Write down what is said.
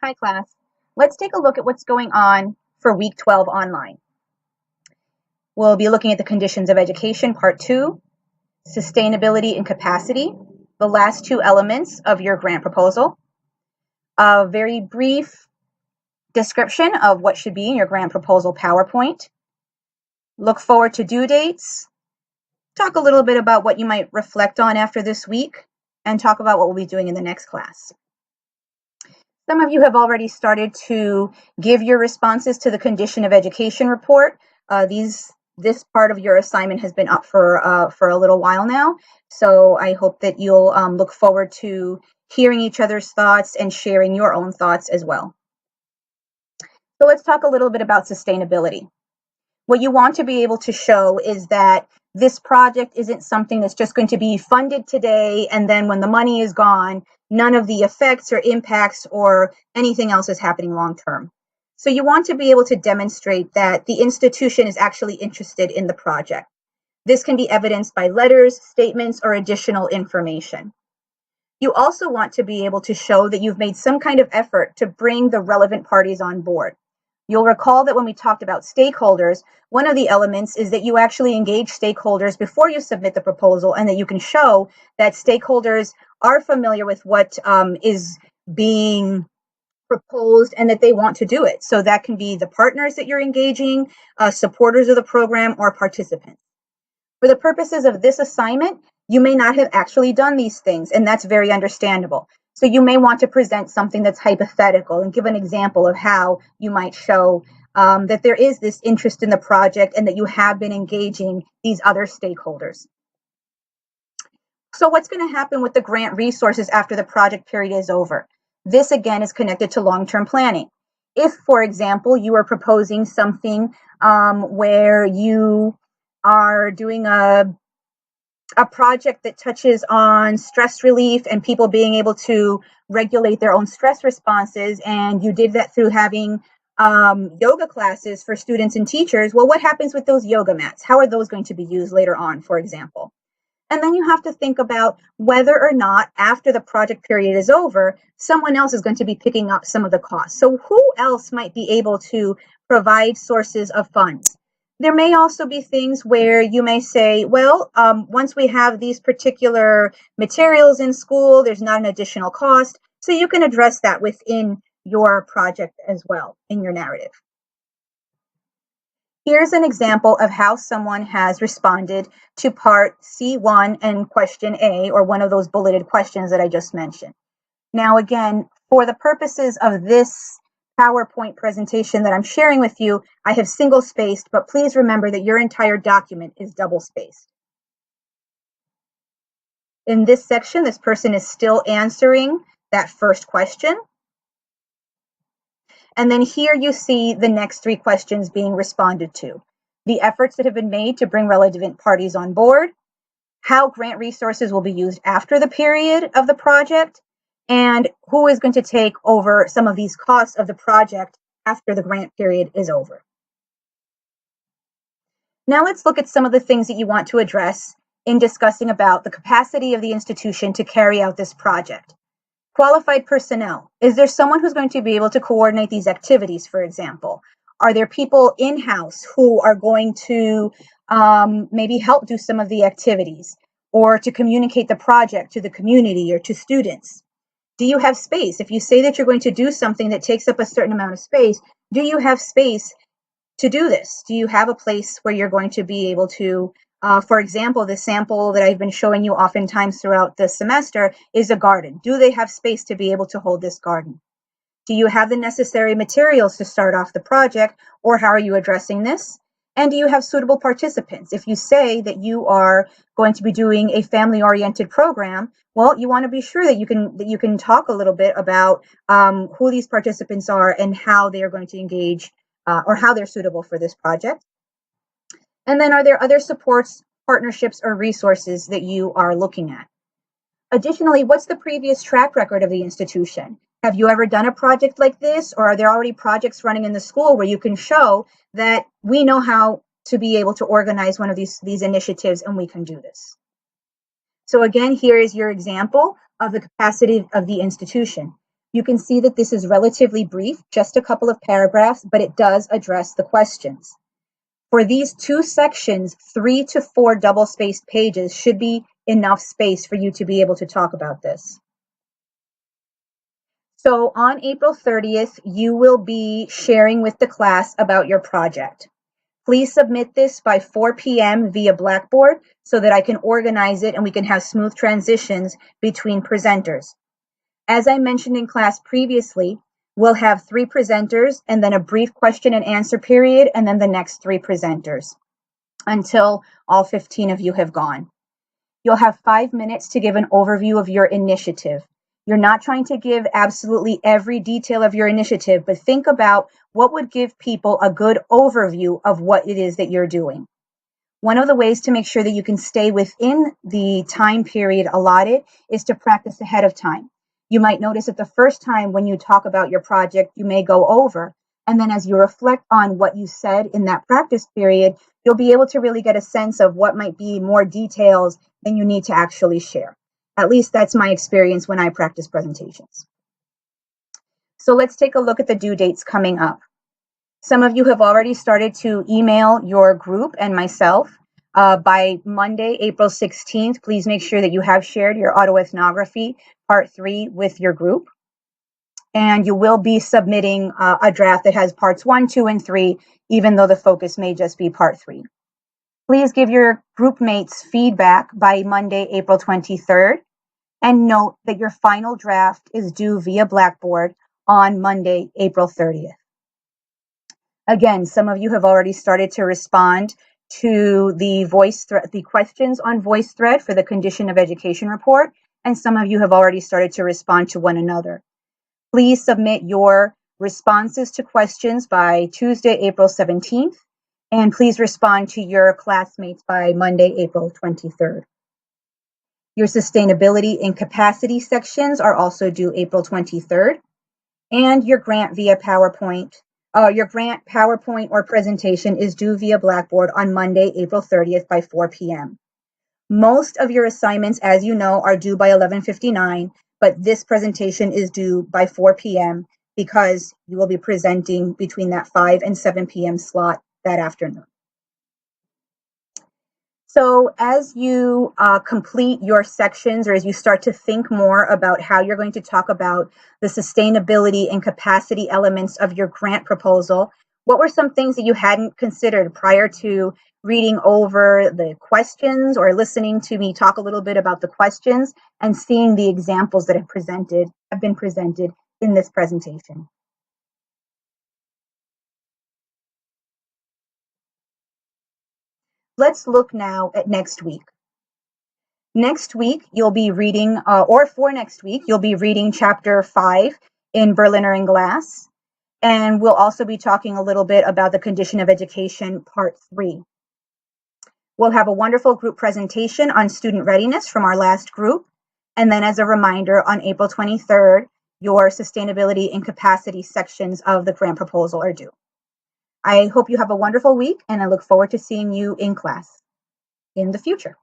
Hi class. Let's take a look at what's going on for week 12 online. We'll be looking at the conditions of education, part 2, sustainability and capacity, the last two elements of your grant proposal, a very brief description of what should be in your grant proposal PowerPoint, look forward to due dates, talk a little bit about what you might reflect on after this week, and talk about what we'll be doing in the next class. Some of you have already started to give your responses to the condition of education report. This part of your assignment has been up for a little while now, so I hope that you'll look forward to hearing each other's thoughts and sharing your own thoughts as well. So let's talk a little bit about sustainability. What you want to be able to show is that this project isn't something that's just going to be funded today, and then when the money is gone, none of the effects or impacts or anything else is happening long term. So you want to be able to demonstrate that the institution is actually interested in the project. This can be evidenced by letters, statements, or additional information. You also want to be able to show that you've made some kind of effort to bring the relevant parties on board. You'll recall that when we talked about stakeholders, one of the elements is that you actually engage stakeholders before you submit the proposal, and that you can show that stakeholders are familiar with what is being proposed and that they want to do it. So that can be the partners that you're engaging, supporters of the program, or participants. For the purposes of this assignment, you may not have actually done these things, and that's very understandable. So you may want to present something that's hypothetical and give an example of how you might show that there is this interest in the project and that you have been engaging these other stakeholders. So what's going to happen with the grant resources after the project period is over? This again is connected to long-term planning. If, for example, you are proposing something where you are doing a project that touches on stress relief and people being able to regulate their own stress responses, and you did that through having yoga classes for students and teachers, well, what happens with those yoga mats? How are those going to be used later on, for example? And then you have to think about whether or not, after the project period is over, someone else is going to be picking up some of the costs. So who else might be able to provide sources of funds? There may also be things where you may say, well, once we have these particular materials in school, there's not an additional cost. So you can address that within your project as well in your narrative. Here's an example of how someone has responded to part C1 and question A, or one of those bulleted questions that I just mentioned. Now, again, for the purposes of this PowerPoint presentation that I'm sharing with you, I have single spaced, but please remember that your entire document is double spaced. In this section, this person is still answering that first question. And then here you see the next three questions being responded to. The efforts that have been made to bring relevant parties on board, how grant resources will be used after the period of the project, and who is going to take over some of these costs of the project after the grant period is over. Now let's look at some of the things that you want to address in discussing about the capacity of the institution to carry out this project. Qualified personnel. Is there someone who's going to be able to coordinate these activities, for example? Are there people in-house who are going to maybe help do some of the activities, or to communicate the project to the community or to students? Do you have space? If you say that you're going to do something that takes up a certain amount of space, do you have space to do this? Do you have a place where you're going to be able to, for example, the sample that I've been showing you oftentimes throughout the semester is a garden. Do they have space to be able to hold this garden? Do you have the necessary materials to start off the project, or how are you addressing this? And do you have suitable participants? If you say that you are going to be doing a family-oriented program, well, you want to be sure that you can talk a little bit about who these participants are and how they are going to engage or how they're suitable for this project. And then, are there other supports, partnerships, or resources that you are looking at? Additionally, what's the previous track record of the institution? Have you ever done a project like this, or are there already projects running in the school where you can show that we know how to be able to organize one of these initiatives and we can do this? So again, here is your example of the capacity of the institution. You can see that this is relatively brief, just a couple of paragraphs, but it does address the questions. For these two sections, 3 to 4 double-spaced pages should be enough space for you to be able to talk about this. So on April 30th, you will be sharing with the class about your project. Please submit this by 4 p.m. via Blackboard so that I can organize it and we can have smooth transitions between presenters. As I mentioned in class previously, we'll have 3 presenters and then a brief question and answer period and then the next 3 presenters until all 15 of you have gone. You'll have 5 minutes to give an overview of your initiative. You're not trying to give absolutely every detail of your initiative, but think about what would give people a good overview of what it is that you're doing. One of the ways to make sure that you can stay within the time period allotted is to practice ahead of time. You might notice that the first time when you talk about your project, you may go over. And then as you reflect on what you said in that practice period, you'll be able to really get a sense of what might be more details than you need to actually share. At least that's my experience when I practice presentations. So let's take a look at the due dates coming up. Some of you have already started to email your group and myself. By Monday, April 16th, please make sure that you have shared your autoethnography part 3 with your group. And you will be submitting a draft that has parts 1, 2, and 3, even though the focus may just be part 3. Please give your group mates feedback by Monday, April 23rd, and note that your final draft is due via Blackboard on Monday, April 30th. Again, some of you have already started to respond to the questions on VoiceThread for the Condition of Education report, and some of you have already started to respond to one another. Please submit your responses to questions by Tuesday, April 17th, and please respond to your classmates by Monday, April 23rd. Your sustainability and capacity sections are also due April 23rd, and your grant via PowerPoint. Your grant PowerPoint or presentation is due via Blackboard on Monday, April 30th by 4 p.m. Most of your assignments, as you know, are due by 11:59, but this presentation is due by 4 p.m. because you will be presenting between that 5 and 7 p.m. slot that afternoon. So as you complete your sections, or as you start to think more about how you're going to talk about the sustainability and capacity elements of your grant proposal, what were some things that you hadn't considered prior to reading over the questions or listening to me talk a little bit about the questions and seeing the examples that have been presented in this presentation? Let's look now at next week. Next week, you'll be reading, you'll be reading chapter 5 in Berliner and Glass. And we'll also be talking a little bit about the Condition of Education, part 3. We'll have a wonderful group presentation on student readiness from our last group. And then as a reminder, on April 23rd, your sustainability and capacity sections of the grant proposal are due. I hope you have a wonderful week, and I look forward to seeing you in class in the future.